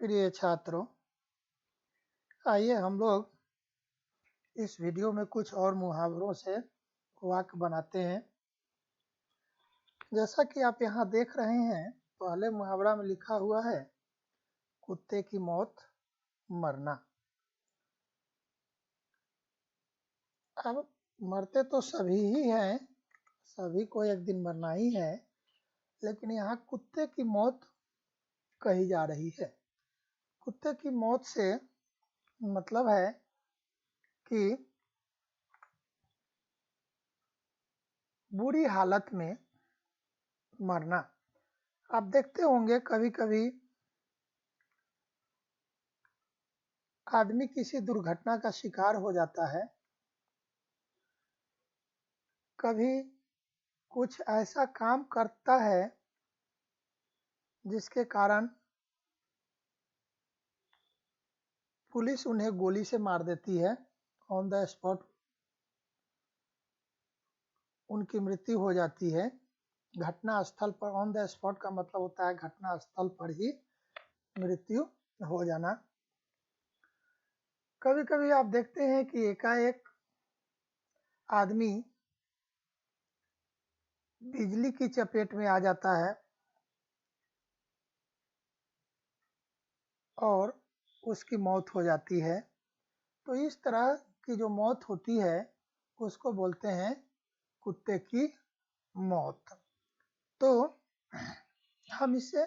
प्रिय छात्रों, आइए हम लोग इस वीडियो में कुछ और मुहावरों से वाक्य बनाते हैं। जैसा कि आप यहाँ देख रहे हैं, पहले मुहावरा में लिखा हुआ है कुत्ते की मौत मरना। अब मरते तो सभी ही हैं, सभी को एक दिन मरना ही है, लेकिन यहाँ कुत्ते की मौत कही जा रही है। कुत्ते की मौत से मतलब है कि बुरी हालत में मरना। आप देखते होंगे कभी कभी आदमी किसी दुर्घटना का शिकार हो जाता है, कभी कुछ ऐसा काम करता है जिसके कारण पुलिस उन्हें गोली से मार देती है, ऑन द स्पॉट उनकी मृत्यु हो जाती है। घटना स्थल पर, ऑन द स्पॉट का मतलब होता है घटना स्थल पर ही मृत्यु हो जाना। कभी कभी आप देखते हैं कि एकाएक आदमी बिजली की चपेट में आ जाता है और उसकी मौत हो जाती है। तो इस तरह की जो मौत होती है उसको बोलते हैं कुत्ते की मौत। तो हम इससे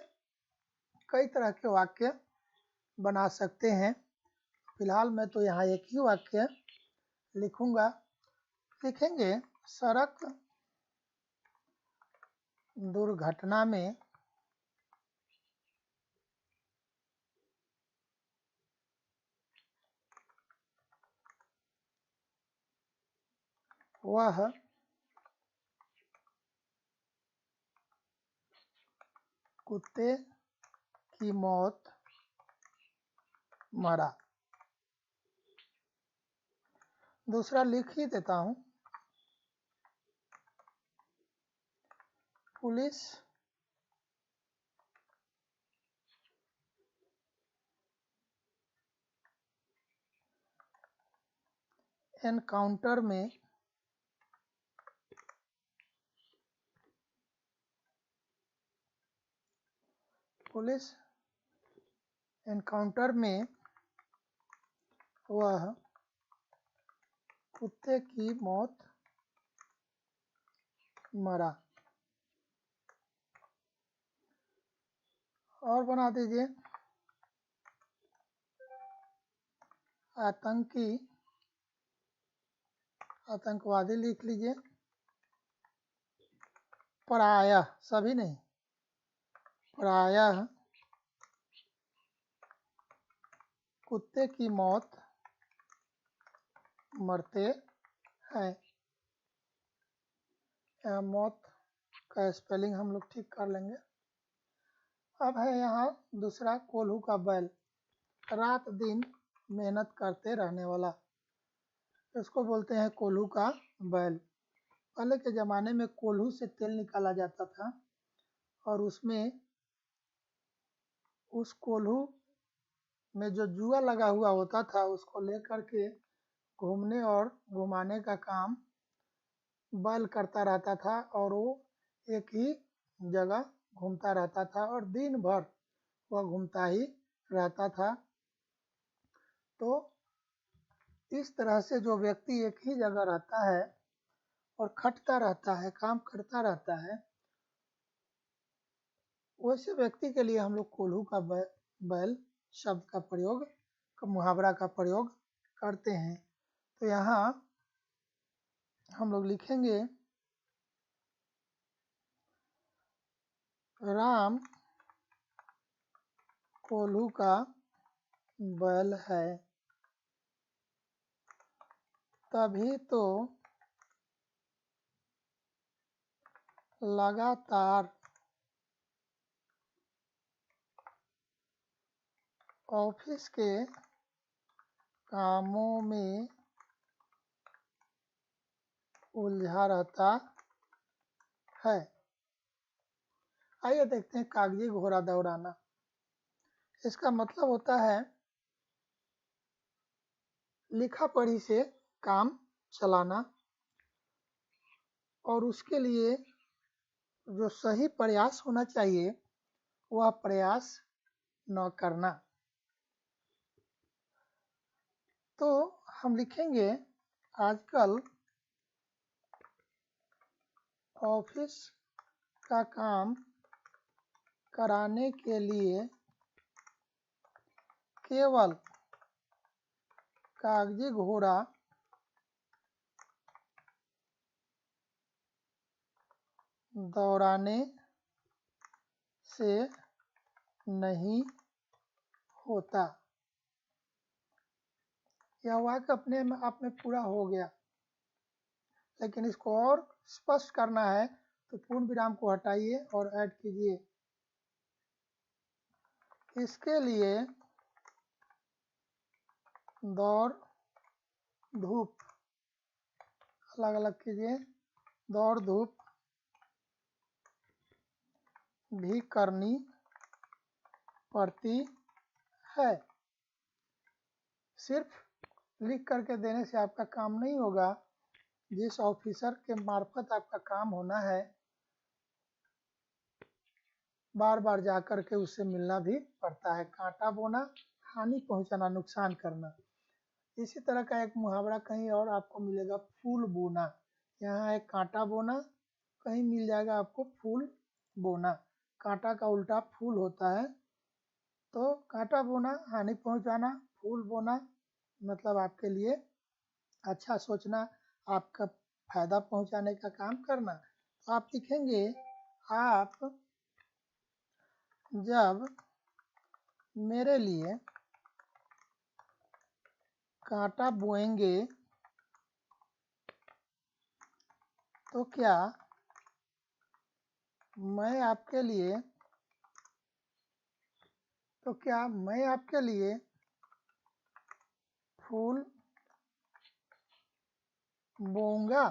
कई तरह के वाक्य बना सकते हैं। फिलहाल मैं तो यहाँ एक ही वाक्य लिखूंगा। लिखेंगे, सड़क दुर्घटना में वह कुत्ते की मौत मरा। दूसरा लिख ही देता हूँ, पुलिस एनकाउंटर में वह कुत्ते की मौत मरा। और बना दीजिए, आतंकवादी लिख लीजिए। प्रायः, सभी नहीं, प्रायः कुत्ते की मौत मरते हैं। मौत का स्पेलिंग हम लोग ठीक कर लेंगे। अब है यहाँ दूसरा, कोल्हू का बैल, रात दिन मेहनत करते रहने वाला, इसको बोलते हैं कोल्हू का बैल। पहले के ज़माने में कोल्हू से तेल निकाला जाता था और उस कोल्हू में जो जुआ लगा हुआ होता था उसको लेकर के घूमने और घुमाने का काम बैल करता रहता था और वो एक ही जगह घूमता रहता था और दिन भर वह घूमता ही रहता था। तो इस तरह से जो व्यक्ति एक ही जगह रहता है और खटता रहता है, काम करता रहता है, वैसे व्यक्ति के लिए हम लोग कोल्हू का बैल शब्द का प्रयोग, मुहावरा का प्रयोग करते हैं। तो यहाँ हम लोग लिखेंगे, राम कोल्हू का बैल है, तभी तो लगातार ऑफिस के कामों में उलझा रहता है। आइए देखते हैं, कागजी घोड़ा दौड़ाना, इसका मतलब होता है लिखा पढ़ी से काम चलाना, और उसके लिए जो सही प्रयास होना चाहिए वह प्रयास न करना। तो हम लिखेंगे आजकल ऑफिस का काम कराने के लिए केवल कागजी घोड़ा दौड़ाने से नहीं होता। यह वाक्य अपने आप में पूरा हो गया, लेकिन इसको और स्पष्ट करना है तो पूर्ण विराम को हटाइए और ऐड कीजिए। इसके लिए दौड़ धूप अलग अलग कीजिए, दौड़ धूप भी करनी पड़ती है। सिर्फ लिख करके देने से आपका काम नहीं होगा। जिस ऑफिसर के मार्फत आपका काम होना है, बार बार जा कर के उससे मिलना भी पड़ता है। कांटा बोना, हानि पहुंचाना, नुकसान करना। इसी तरह का एक मुहावरा कहीं और आपको मिलेगा, फूल बोना। यहाँ है कांटा बोना, कहीं मिल जाएगा आपको फूल बोना। कांटा का उल्टा फूल होता है। तो कांटा बोना हानि पहुंचाना, फूल बोना मतलब आपके लिए अच्छा सोचना, आपका फायदा पहुंचाने का काम करना। तो आप लिखेंगे, आप जब मेरे लिए कांटा बोएंगे तो क्या मैं आपके लिए फूल बोऊंगा?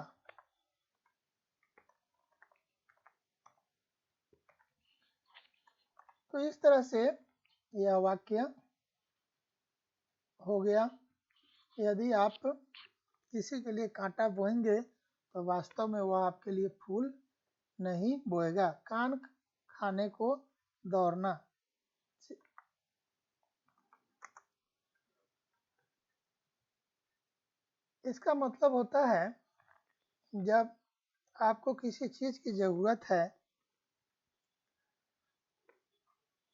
तो इस तरह से यह वाक्य हो गया। यदि आप किसी के लिए कांटा बोएंगे तो वास्तव में वह आपके लिए फूल नहीं बोएगा। कान खाने को दौड़ना, इसका मतलब होता है जब आपको किसी चीज की जरूरत है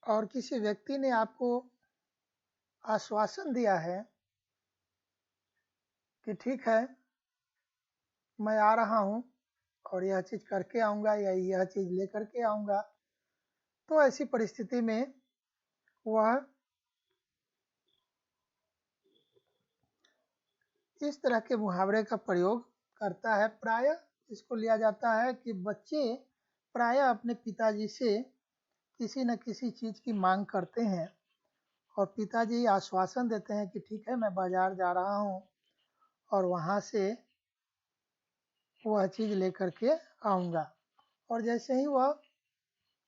और किसी व्यक्ति ने आपको आश्वासन दिया है कि ठीक है मैं आ रहा हूँ और यह चीज करके आऊँगा या यह चीज लेकर के आऊँगा, तो ऐसी परिस्थिति में वह इस तरह के मुहावरे का प्रयोग करता है। प्रायः इसको लिया जाता है कि बच्चे प्रायः अपने पिताजी से किसी न किसी चीज की मांग करते हैं और पिताजी आश्वासन देते हैं कि ठीक है मैं बाजार जा रहा हूँ और वहाँ से वह चीज लेकर के आऊँगा। और जैसे ही वह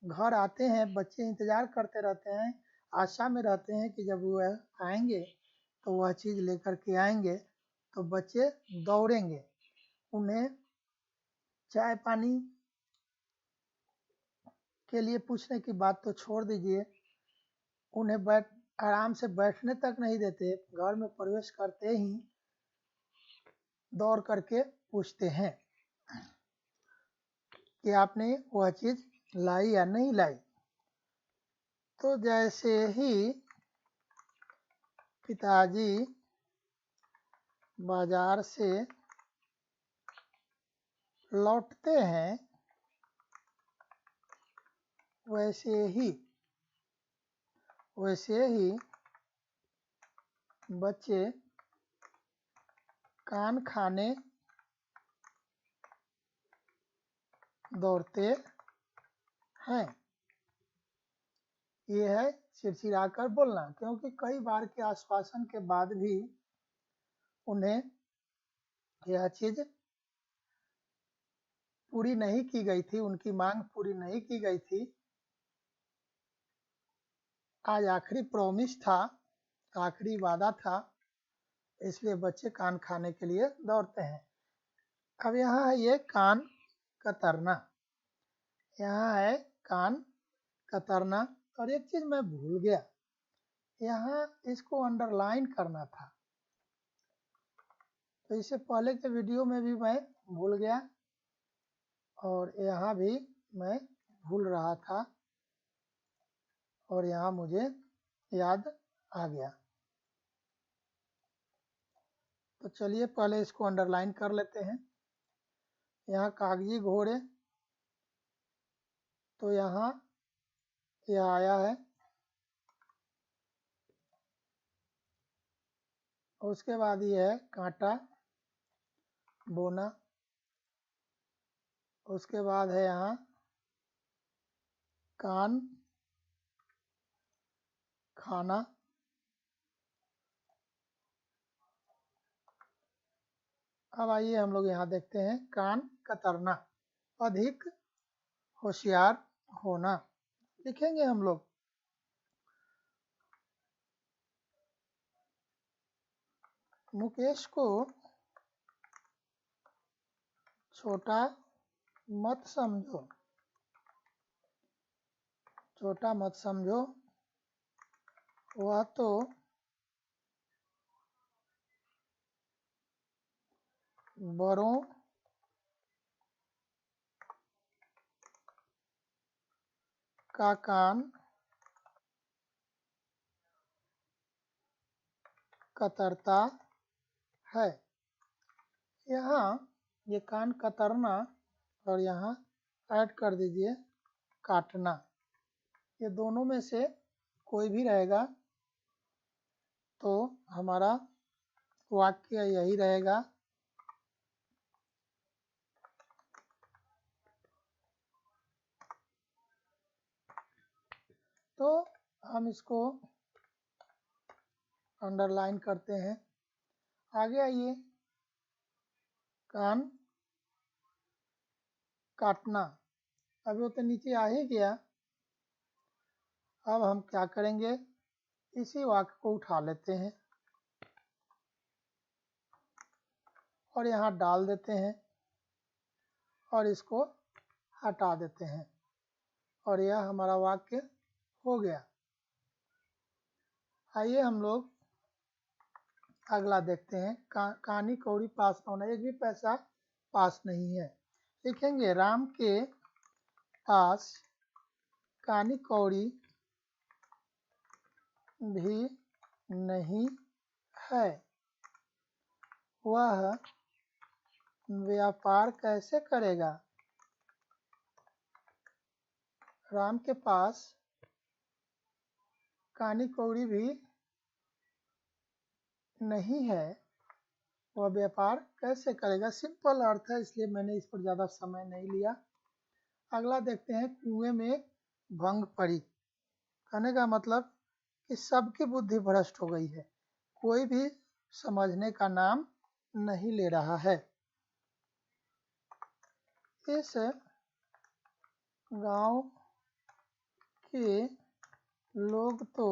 घर आते हैं, बच्चे इंतजार करते रहते हैं, आशा में रहते हैं कि जब वह आएंगे तो वह चीज लेकर के आएंगे। तो बच्चे दौड़ेंगे। उन्हें चाय पानी के लिए पूछने की बात तो छोड़ दीजिए, उन्हें आराम से बैठने तक नहीं देते। घर में प्रवेश करते ही दौड़ करके पूछते हैं कि आपने वह चीज लाई या नहीं लाई। तो जैसे ही पिताजी बाजार से लौटते हैं, वैसे ही बच्चे कान खाने दौड़ते हैं। ये है चिड़चिड़ाकर बोलना, क्योंकि कई बार के आश्वासन के बाद भी उन्हें यह चीज पूरी नहीं की गई थी, उनकी मांग पूरी नहीं की गई थी। आज आखिरी प्रॉमिस था, आखिरी वादा था, इसलिए बच्चे कान खाने के लिए दौड़ते हैं। अब यहाँ है ये कान कतरना, यहाँ है कान कतरना। और एक चीज मैं भूल गया, यहाँ इसको अंडरलाइन करना था, तो इससे पहले के वीडियो में भी मैं भूल गया और यहाँ भी मैं भूल रहा था और यहाँ मुझे याद आ गया। तो चलिए पहले इसको अंडरलाइन कर लेते हैं। यहाँ कागजी घोड़े, तो यहाँ यह आया है। उसके बाद ये है कांटा बोना। उसके बाद है यहाँ कान खाना। अब आइए हम लोग यहाँ देखते हैं कान कतरना, अधिक होशियार होना। लिखेंगे हम लोग मुकेश को छोटा मत समझो, छोटा मत समझो, वह तो बड़ों का कान कतरता है। यहाँ ये कान कतरना और यहाँ ऐड कर दीजिए काटना। ये दोनों में से कोई भी रहेगा तो हमारा वाक्य यही रहेगा। तो हम इसको अंडरलाइन करते हैं। आगे आइए, कान काटना, अभी वो तो नीचे आ ही गया। अब हम क्या करेंगे, इसी वाक्य को उठा लेते हैं और यहाँ डाल देते हैं और इसको हटा देते हैं और यह हमारा वाक्य हो गया। आइए हम लोग अगला देखते हैं। कानी कौड़ी पास न होना, एक भी पैसा पास नहीं है। लिखेंगे राम के पास कानी कौड़ी भी नहीं है, वह व्यापार कैसे करेगा। राम के पास कानी कौड़ी भी नहीं है, वह व्यापार कैसे करेगा। सिंपल अर्थ है, इसलिए मैंने इस पर ज़्यादा समय नहीं लिया। अगला देखते हैं, कुएं में भंग पड़ी। कहने का मतलब कि सबकी बुद्धि भ्रष्ट हो गई है, कोई भी समझने का नाम नहीं ले रहा है। इस गांव के लोग तो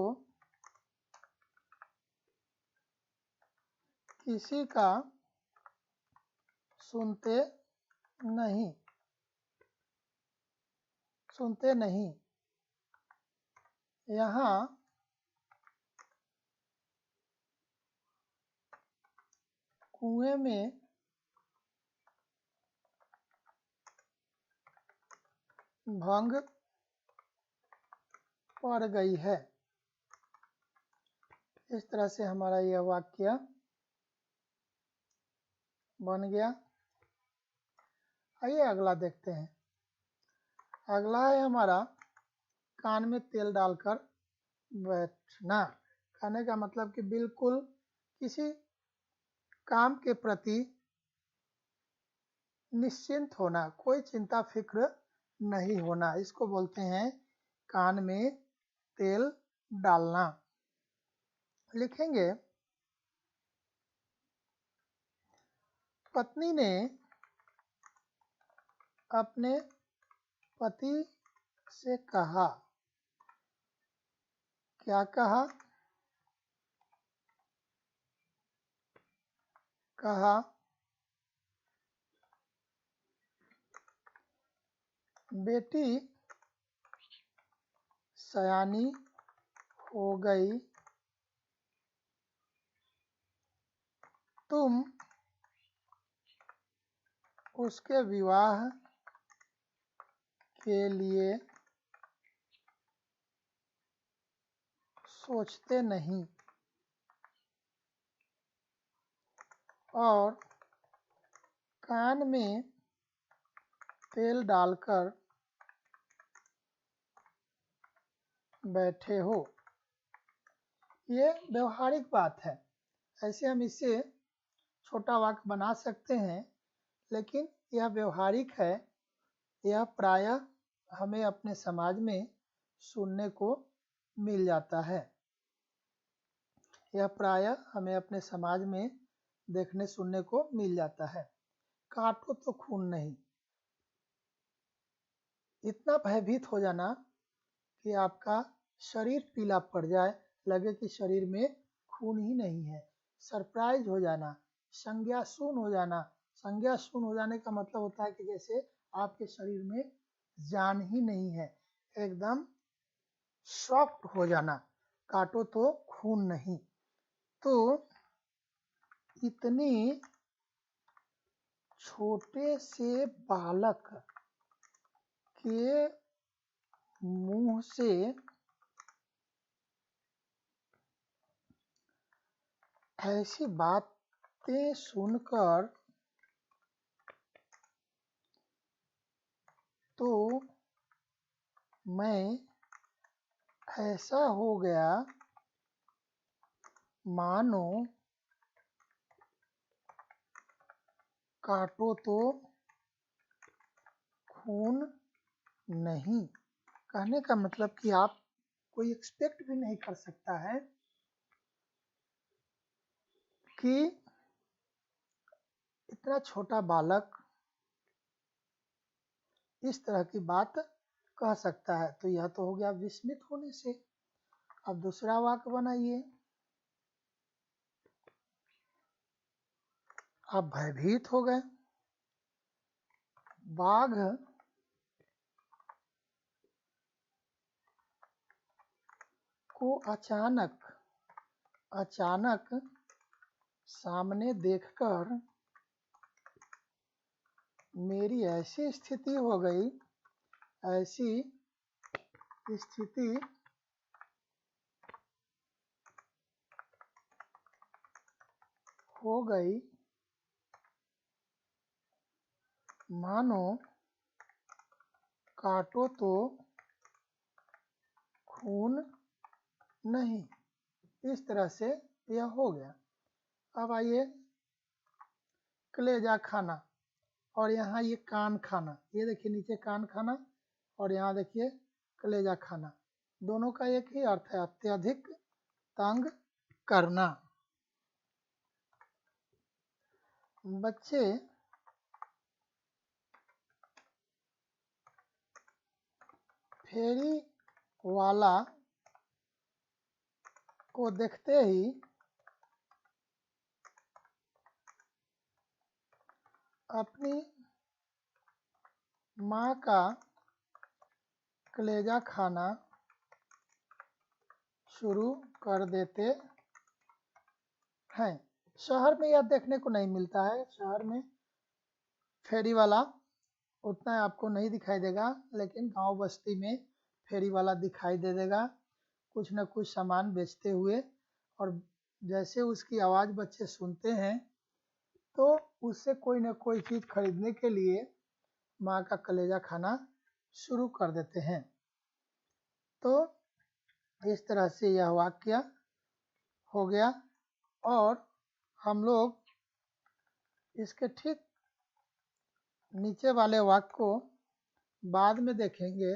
किसी का सुनते नहीं। यहाँ कुएं में भंग पड़ गई है। इस तरह से हमारा यह वाक्य बन गया। आइए अगला देखते हैं। अगला है हमारा कान में तेल डालकर बैठना। कहने का मतलब कि बिल्कुल किसी काम के प्रति निश्चिंत होना, कोई चिंता फिक्र नहीं होना, इसको बोलते हैं कान में तेल डालना। लिखेंगे पत्नी ने अपने पति से कहा क्या कहा? कहा बेटी सयानी हो गई, तुम उसके विवाह के लिए सोचते नहीं और कान में तेल डालकर बैठे हो। ये व्यवहारिक बात है। ऐसे हम इसे छोटा वाक्य बना सकते हैं, लेकिन यह व्यवहारिक है। यह प्रायः हमें अपने समाज में सुनने को मिल जाता है। यह प्रायः हमें अपने समाज में देखने सुनने को मिल जाता है। काटो तो खून नहीं। इतना भयभीत हो जाना कि आपका शरीर पीला पड़ जाए, लगे कि शरीर में खून ही नहीं है। सरप्राइज हो जाना, संज्ञा शून्य हो जाना। संज्ञा शून्य हो जाने का मतलब होता है कि जैसे आपके शरीर में जान ही नहीं है, एकदम शॉक्ड हो जाना। काटो तो खून नहीं। तो इतनी छोटे से बालक के मुंह से ऐसी बातें सुनकर तो मैं ऐसा हो गया मानो काटो तो खून नहीं। कहने का मतलब कि आप कोई एक्सपेक्ट भी नहीं कर सकता है कि इतना छोटा बालक इस तरह की बात कह सकता है। तो यह तो हो गया विस्मित होने से। अब दूसरा वाक्य बनाइए। आप भयभीत हो गए। बाघ को अचानक सामने देखकर मेरी ऐसी स्थिति हो गई मानो काटो तो खून नहीं। इस तरह से यह हो गया। अब आइए कलेजा खाना, और यहाँ ये कान खाना। ये देखिए नीचे कान खाना और यहाँ देखिए कलेजा खाना। दोनों का एक ही अर्थ है, अत्यधिक तंग करना। बच्चे फेरी वाला को देखते ही अपनी माँ का कलेजा खाना शुरू कर देते हैं। शहर में यह देखने को नहीं मिलता है। शहर में फेरी वाला उतना आपको नहीं दिखाई देगा, लेकिन गांव बस्ती में फेरी वाला दिखाई दे देगा, कुछ न कुछ सामान बेचते हुए। और जैसे उसकी आवाज़ बच्चे सुनते हैं तो उससे कोई न कोई चीज़ खरीदने के लिए माँ का कलेजा खाना शुरू कर देते हैं। तो इस तरह से यह वाक्य हो गया। और हम लोग इसके ठीक नीचे वाले वाक्य को बाद में देखेंगे।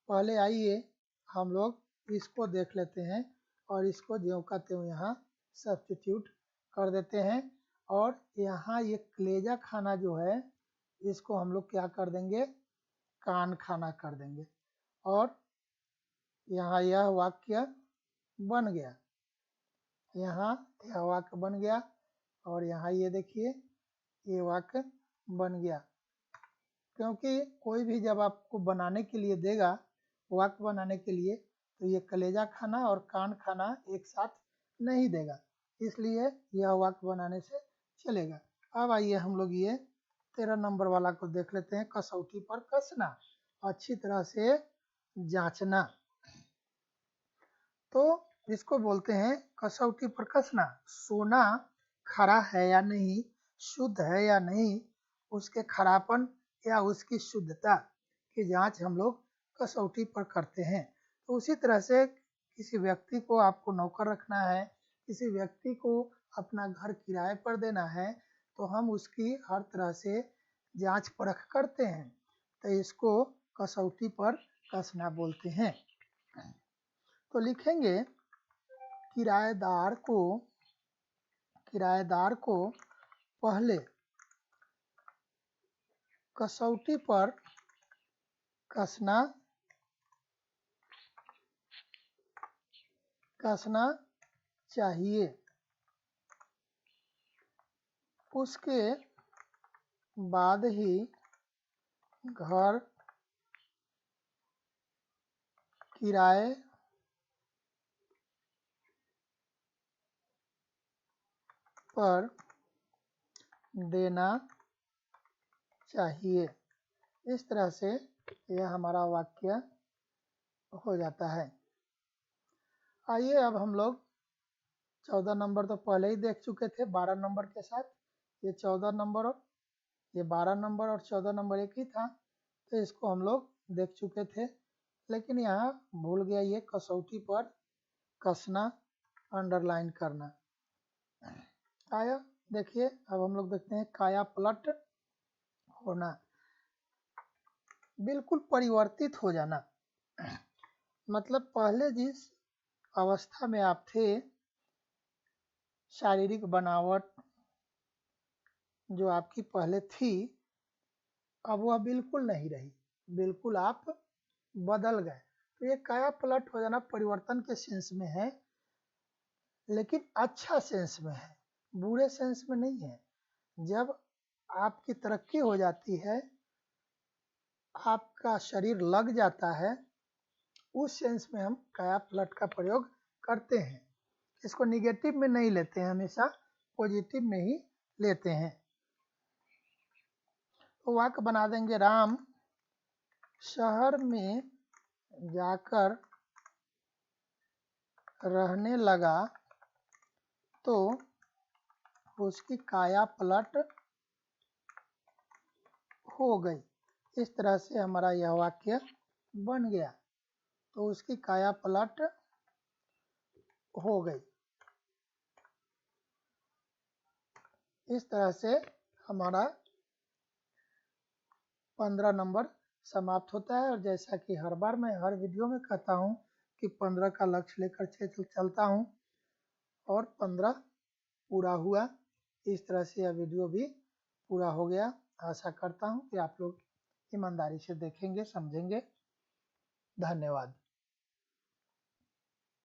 पहले आइए हम लोग इसको देख लेते हैं और इसको ज्यों का त्यों यहाँ सब्स्टिट्यूट कर देते हैं। और यहाँ ये कलेजा खाना जो है, इसको हम लोग क्या कर देंगे, कान खाना कर देंगे। और यहाँ यह वाक्य बन गया, यहाँ यह वाक्य बन गया और यहाँ ये देखिए ये वाक्य बन गया। क्योंकि कोई भी जब आपको बनाने के लिए देगा, वाक्य बनाने के लिए, तो ये कलेजा खाना और कान खाना एक साथ नहीं देगा, इसलिए यह वाक्य बनाने से चलेगा। अब आइए हम लोग ये 13 नंबर वाला को देख लेते हैं, कसौटी पर कसना, अच्छी तरह से जांचना। तो इसको बोलते हैं कसौटी पर कसना। सोना खरा है या नहीं, शुद्ध है या नहीं, उसके खरापन या उसकी शुद्धता की जांच हम लोग कसौटी पर करते हैं। तो उसी तरह से किसी व्यक्ति को आपको नौकर रखना है, किसी व्यक्ति को अपना घर किराए पर देना है, तो हम उसकी हर तरह से जांच परख करते हैं, तो इसको कसौटी पर कसना बोलते हैं। तो लिखेंगे किराएदार को पहले कसौटी पर कसना चाहिए, उसके बाद ही घर किराए पर देना चाहिए। इस तरह से यह हमारा वाक्य हो जाता है। आइए अब हम लोग 14 नंबर तो पहले ही देख चुके थे 12 नंबर के साथ, ये 14 नंबर और ये 12 नंबर और 14 नंबर एक ही था, तो इसको हम लोग देख चुके थे। लेकिन यहाँ भूल गया ये कसौटी पर कसना अंडरलाइन करना। आया, देखिए अब हम लोग देखते हैं काया पलट होना, बिल्कुल परिवर्तित हो जाना। मतलब पहले जिस अवस्था में आप थे, शारीरिक बनावट जो आपकी पहले थी, अब वह बिल्कुल नहीं रही, बिल्कुल आप बदल गए। तो ये काया पलट हो जाना परिवर्तन के सेंस में है, लेकिन अच्छा सेंस में है, बुरे सेंस में नहीं है। जब आपकी तरक्की हो जाती है, आपका शरीर लग जाता है, उस सेंस में हम काया पलट का प्रयोग करते हैं। इसको निगेटिव में नहीं लेते हैं, हमेशा पॉजिटिव में ही लेते हैं। तो वाक्य बना देंगे, राम शहर में जाकर रहने लगा तो उसकी काया पलट हो गई। इस तरह से हमारा यह वाक्य बन गया, तो उसकी काया पलट हो गई। इस तरह से हमारा 15 नंबर समाप्त होता है। और जैसा कि हर बार मैं हर वीडियो में कहता हूँ कि 15 का लक्ष्य लेकर चलता हूँ और 15 पूरा हुआ। इस तरह से यह वीडियो भी पूरा हो गया। आशा करता हूँ कि आप लोग ईमानदारी से देखेंगे, समझेंगे। धन्यवाद।